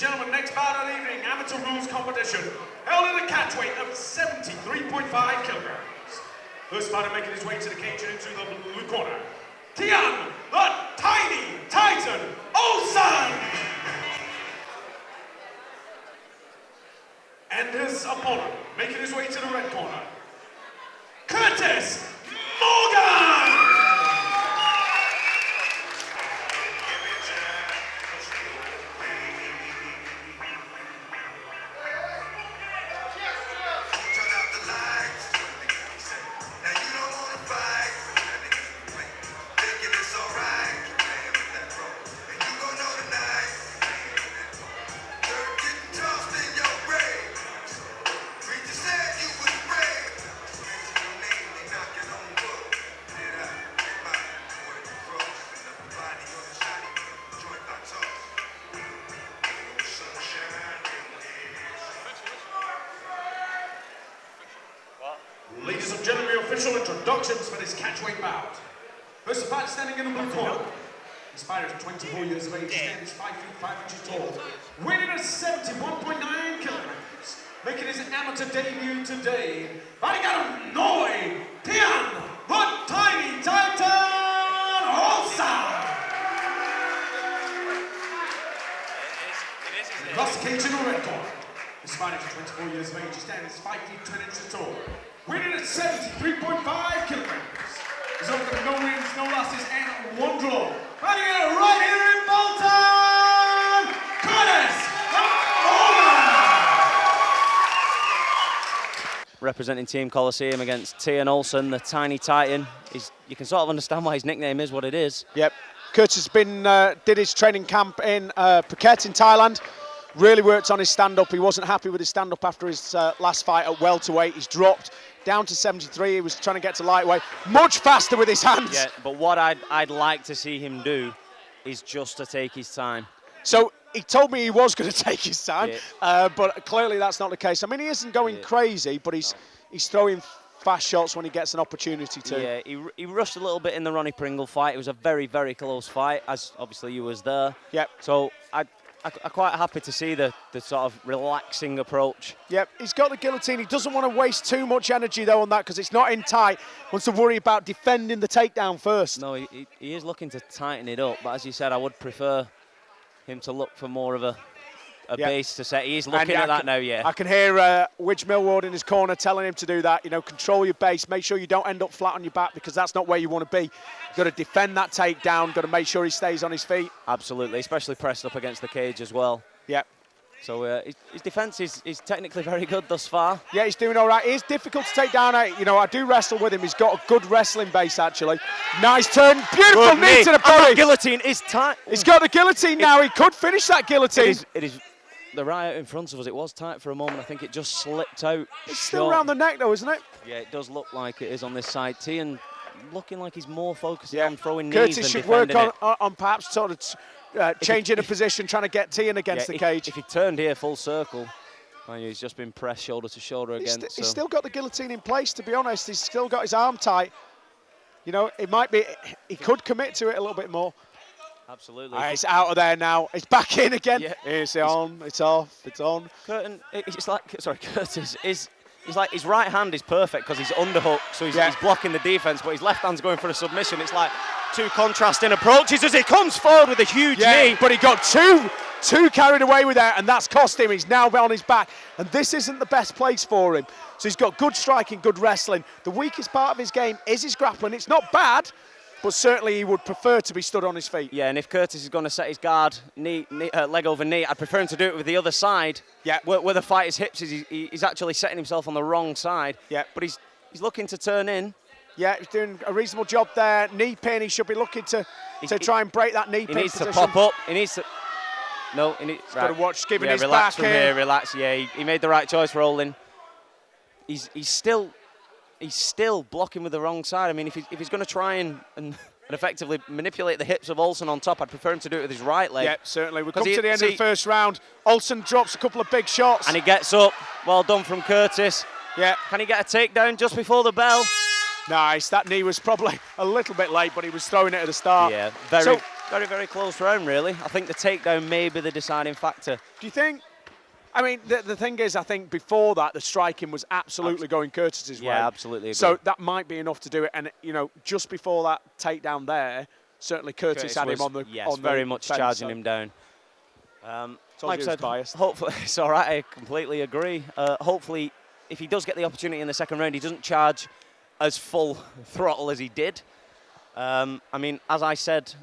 gentlemen, next bout of the evening, amateur rules competition, held in a catch weight of 73.5 kilograms. First fighter making his way to the cage and into the blue corner, Tian, the Tiny Titan Olsen! And his opponent, making his way to the red corner, Curtis Morgan! Ladies and gentlemen, official introductions for this catchweight bout. First fight standing in the blue corner. This fighter is 24 years of age, stands 5 feet 5 inches tall, weighing at 71.9 kilograms. Making his amateur debut today, fighting out of Norway, Tian, the Tiny Titan Olsen! Across the cage in the red corner. This fighter is 24 years of age, he stands 5 feet 10 inches tall, weighing at 73.5 kilograms. He's over no wins, no losses, and 1 draw. Fighting out right here in Bolton, Curtis Morgan! Representing Team Coliseum against Tian Olsen, the Tiny Titan. You can sort of understand why his nickname is what it is. Yep. Curtis has been, did his training camp in Phuket in Thailand. Really worked on his stand-up. He wasn't happy with his stand-up after his last fight at welterweight. He's dropped down to 73. He was trying to get to lightweight. Much faster with his hands. Yeah, but what I'd like to see him do is just to take his time. So he told me he was going to take his time, yeah. But clearly that's not the case. I mean, he isn't going crazy, but he's throwing fast shots when he gets an opportunity to. Yeah, he rushed a little bit in the Ronnie Pringle fight. It was a very, very close fight, as obviously you was there. Yep. So I'm quite happy to see the sort of relaxing approach. Yep, he's got the guillotine. He doesn't want to waste too much energy, though, on that because it's not in tight. Wants to worry about defending the takedown first. No, he is looking to tighten it up, but as you said, I would prefer him to look for more of a base to set. He is looking at that now, yeah. I can hear Widge Millward in his corner telling him to do that. You know, control your base. Make sure you don't end up flat on your back because that's not where you want to be. You've got to defend that takedown. Got to make sure he stays on his feet. Absolutely, especially pressed up against the cage as well. Yep. So his defence is technically very good thus far. Yeah, he's doing all right. It is difficult to take down. You know, I do wrestle with him. He's got a good wrestling base, actually. Nice turn. Beautiful knee to the body. The guillotine is tight. He's got the guillotine now. He could finish that guillotine. It is the right out in front of us. It was tight for a moment. I think it just slipped out. It's still around the neck, though, isn't it? Yeah, it does look like it is on this side. Tian looking like he's more focused on throwing knees Curtis than should defending work on perhaps sort of changing a position, trying to get Tian against the cage. If he turned here full circle, he's just been pressed shoulder to shoulder again. He's still got the guillotine in place, to be honest. He's still got his arm tight. You know, it might be, he could commit to it a little bit more. Absolutely. It's out of there now. It's back in again. Yeah. It's on, it's off, it's on. Curtis is like his right hand is perfect because he's underhook, so he's blocking the defense, but his left hand's going for a submission. It's like two contrasting approaches as he comes forward with a huge knee. But he got too carried away with that, and that's cost him. He's now on his back, and this isn't the best place for him. So he's got good striking, good wrestling. The weakest part of his game is his grappling. It's not bad, but certainly he would prefer to be stood on his feet. Yeah, and if Curtis is going to set his guard, leg over knee, I'd prefer him to do it with the other side. Yeah. Where the fighter's hips is, he's actually setting himself on the wrong side. Yeah. But he's looking to turn in. Yeah, he's doing a reasonable job there. Knee pin, he should be looking to try and break that knee pin. He needs position. to pop up. He needs to. No, he needs. He's got to watch, giving his relax back from here. Relax. Yeah, he made the right choice rolling. He's still blocking with the wrong side. I mean, if he's going to try and effectively manipulate the hips of Olsen on top, I'd prefer him to do it with his right leg. Yeah, certainly. We've come to the end of the first round. Olsen drops a couple of big shots. And he gets up. Well done from Curtis. Yeah. Can he get a takedown just before the bell? Nice. That knee was probably a little bit late, but he was throwing it at the start. Yeah, Very, very close round, really. I think the takedown may be the deciding factor. Do you think? I mean, the thing is, I think before that, the striking was absolutely going Curtis's way. Yeah, absolutely agree. So that might be enough to do it. And, you know, just before that takedown there, certainly Curtis had him on the very much fence, charging him down. Like I said, biased. hopefully, it's all right, I completely agree. Hopefully, if he does get the opportunity in the second round, he doesn't charge as full throttle as he did. I mean, as I said,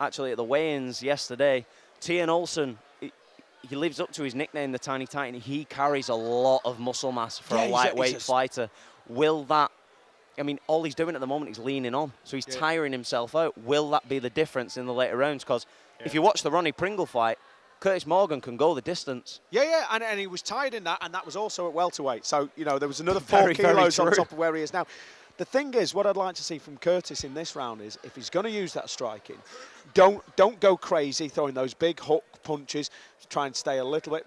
actually, at the weigh-ins yesterday, Tian Olsen, he lives up to his nickname, the Tiny Titan. He carries a lot of muscle mass for a lightweight fighter. Will that, I mean, all he's doing at the moment is leaning on, so he's tiring himself out. Will that be the difference in the later rounds? Because if you watch the Ronnie Pringle fight, Curtis Morgan can go the distance. Yeah, and he was tired in that, and that was also at welterweight. So, you know, there was another 4 kilos on top of where he is now. The thing is, what I'd like to see from Curtis in this round is, if he's going to use that striking, don't go crazy throwing those big hook punches. Try and stay a little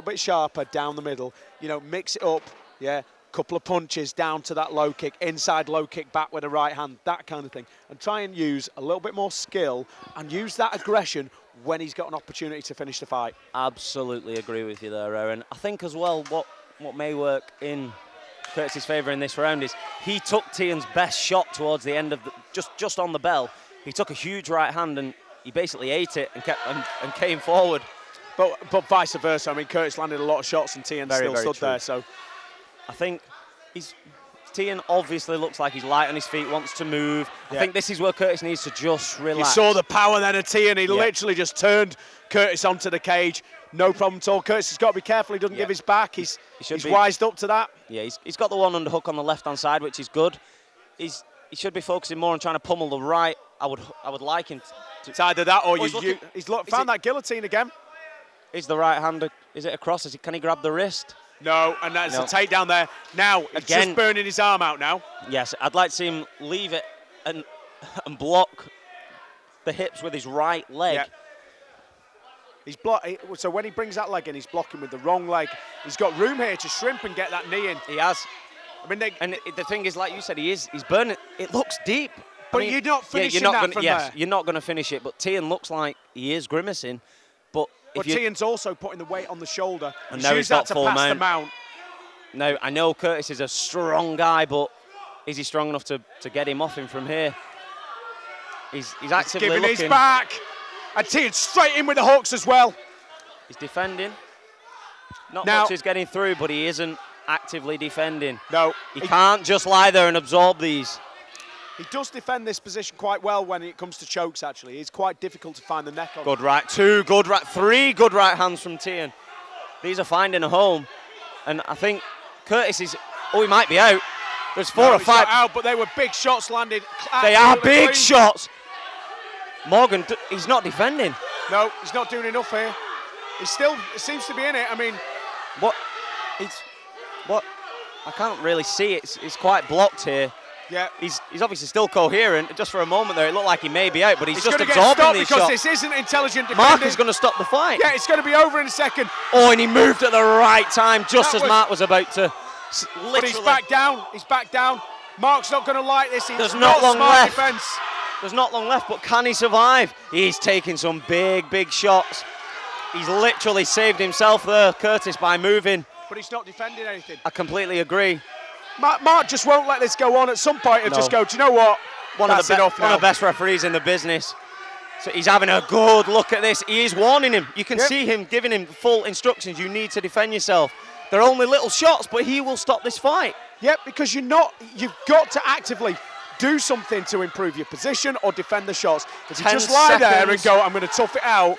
bit sharper down the middle. You know, mix it up. Yeah, couple of punches down to that low kick, inside low kick back with a right hand, that kind of thing, and try and use a little bit more skill and use that aggression when he's got an opportunity to finish the fight. Absolutely agree with you there, Aaron. I think as well what may work in Curtis's favour in this round is he took Tian's best shot towards the end of the, just on the bell. He took a huge right hand and he basically ate it and came forward. But vice versa. I mean, Curtis landed a lot of shots and Tian still stood there. So I think Tian obviously looks like he's light on his feet, wants to move. I think this is where Curtis needs to just relax. You saw the power then of Tian. He literally just turned Curtis onto the cage. No problem at all. Curtis has got to be careful he doesn't give his back. He's wised up to that. Yeah, he's got the one underhook on the left-hand side, which is good. He should be focusing more on trying to pummel the right. I would like him to... It's either that or he's found that guillotine again. Is the right hand, is it across? Can he grab the wrist? No, and that's a takedown there. Now, he's just burning his arm out now. Yes, I'd like to see him leave it and block the hips with his right leg. Yeah. So when he brings that leg in, he's blocking with the wrong leg. He's got room here to shrimp and get that knee in. He has. I mean, the thing is, like you said, he's burning. It looks deep. But you're not finishing that from there. Yes, you're not going to finish it. But Tian looks like he is grimacing. But Tian's also putting the weight on the shoulder. And now he's got full mount. Now, I know Curtis is a strong guy, but is he strong enough to get him off him from here? He's actively giving his back. And Tian straight in with the hooks as well. He's defending. Not much is getting through, but he isn't actively defending. No. He can't just lie there and absorb these. He does defend this position quite well when it comes to chokes, actually. It's quite difficult to find the neck on. Good right, 2 good right, 3 good right hands from Tian. These are finding a home. And I think Curtis is, he might be out. There's 4 or 5. Not out, but they were big shots landed. They are big shots. Morgan, he's not defending. No, he's not doing enough here. He still seems to be in it. I mean, what? I can't really see it. It's quite blocked here. Yeah. He's obviously still coherent. Just for a moment there, it looked like he may be out, but he's just absorbing these because shots. This isn't intelligent defending. Mark is going to stop the fight. Yeah, it's going to be over in a second. Oh, and he moved at the right time, just as Mark was about to. But he's back down. He's back down. Mark's not going to like this. There's not long left. Defense. There's not long left, but can he survive? He's taking some big shots. He's literally saved himself there, Curtis, by moving. But he's not defending anything. I completely agree. Mark just won't let this go on. At some point, he'll just go, do you know what? One of the best referees in the business. So he's having a good look at this. He is warning him. You can see him giving him full instructions. You need to defend yourself. They're only little shots, but he will stop this fight. Yep, because you've got to actively do something to improve your position or defend the shots. If you just lie there and go, I'm going to tough it out,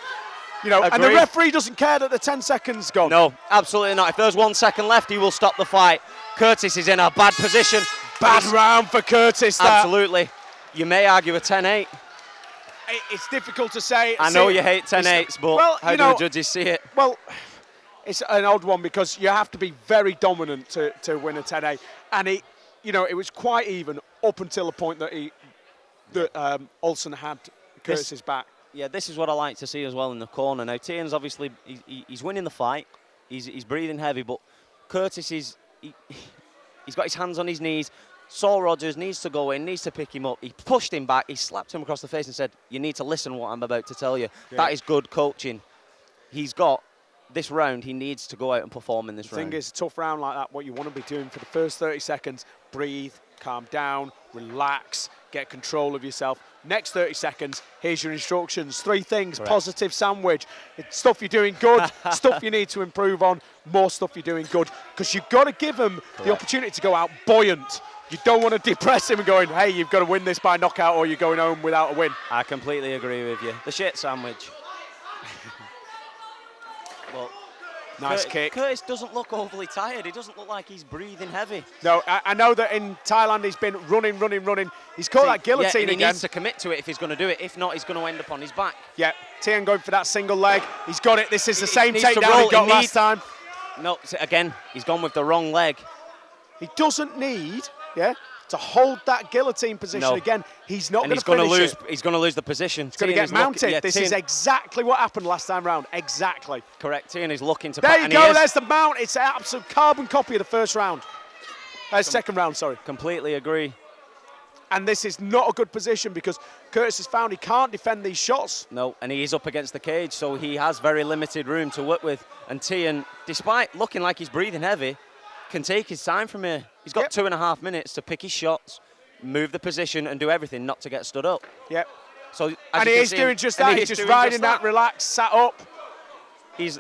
you know, and the referee doesn't care that the 10 seconds gone. No, absolutely not. If there's 1 second left, he will stop the fight. Curtis is in a bad position. Bad round for Curtis. Absolutely. You may argue a 10-8. It's difficult to say. I know you hate 10-8s, but how do the judges see it? Well, it's an odd one because you have to be very dominant to win a 10-8. And it was quite even up until the point that Olsen had Curtis's back. Yeah, this is what I like to see as well in the corner. Now, Tian's obviously, he's winning the fight. He's breathing heavy, but Curtis he's got his hands on his knees. Saul Rogers needs to go in, needs to pick him up. He pushed him back, he slapped him across the face and said, you need to listen what I'm about to tell you. Yeah. That is good coaching. He's got this round, he needs to go out and perform in this round. The thing is, a tough round like that, what you want to be doing for the first 30 seconds, breathe, calm down, relax, get control of yourself. Next 30 seconds, here's your instructions. 3 things, correct. Positive sandwich. It's stuff you're doing good, stuff you need to improve on, more stuff you're doing good. Because you've got to give him the opportunity to go out buoyant. You don't want to depress him and going, hey, you've got to win this by knockout or you're going home without a win. I completely agree with you. The shit sandwich. Well, nice kick. Curtis doesn't look overly tired. He doesn't look like he's breathing heavy. No, I know that in Thailand he's been running. He's caught that guillotine he again. Needs to commit to it if he's going to do it. If not, he's going to end up on his back. Yeah, Tian going for that single leg. He's got it. This is the same takedown he got last time. No, again, he's gone with the wrong leg. He doesn't need, to hold that guillotine position again. He's not going to finish it. He's going to lose the position. He's going to get mounted. This is exactly what happened last time round. Exactly. Correct. Tian is looking to. There you go. There's the mount. It's an absolute carbon copy of the first round. Second round, sorry. Completely agree. And this is not a good position because Curtis has found he can't defend these shots. No, and he is up against the cage, so he has very limited room to work with. And Tian, despite looking like he's breathing heavy, can take his time from here. He's got 2.5 minutes to pick his shots, move the position, and do everything not to get stood up. Yep. So, and he is doing just that. He's just riding that, relaxed, sat up. He's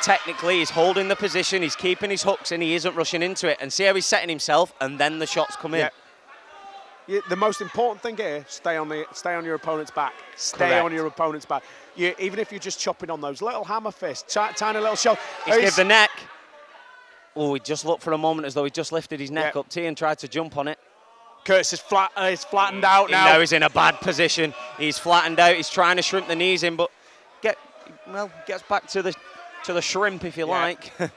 technically, he's holding the position, he's keeping his hooks in, he isn't rushing into it. And see how he's setting himself, and then the shots come in. The most important thing here, stay on your opponent's back. Stay on your opponent's back. Even if you're just chopping on those little hammer fists, tiny little shot. He's give the neck. Oh, he just looked for a moment as though he just lifted his neck up. Tian tried to jump on it. Curtis is flattened out now. Now he's in a bad position. He's flattened out. He's trying to shrimp the knees in, but gets back to the shrimp, if you like. Do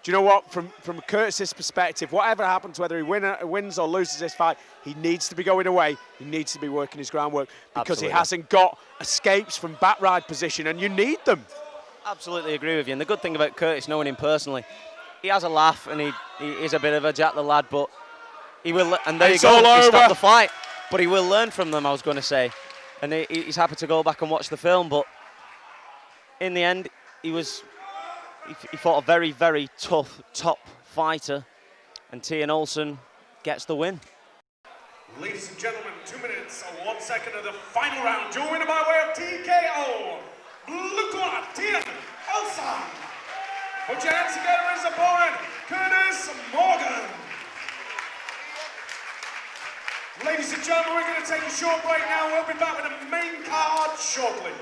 you know what? From Curtis's perspective, whatever happens, whether he wins or loses this fight, he needs to be going away. He needs to be working his groundwork because he hasn't got escapes from back ride position, and you need them. Absolutely agree with you. And the good thing about Curtis, knowing him personally, he has a laugh and he is a bit of a Jack the Lad, but he will. And there you go. He stopped the fight, but he will learn from them. I was going to say, and he's happy to go back and watch the film. But in the end, he fought a very, very tough top fighter, and Tian Olsen gets the win. Ladies and gentlemen, 2 minutes and 1 second of the final round. Your winner by way of TKO. Blue corner, Tian Olsen. Put your hands together as opponent, Curtis Morgan. Ladies and gentlemen, we're going to take a short break now. We'll be back with the main card shortly.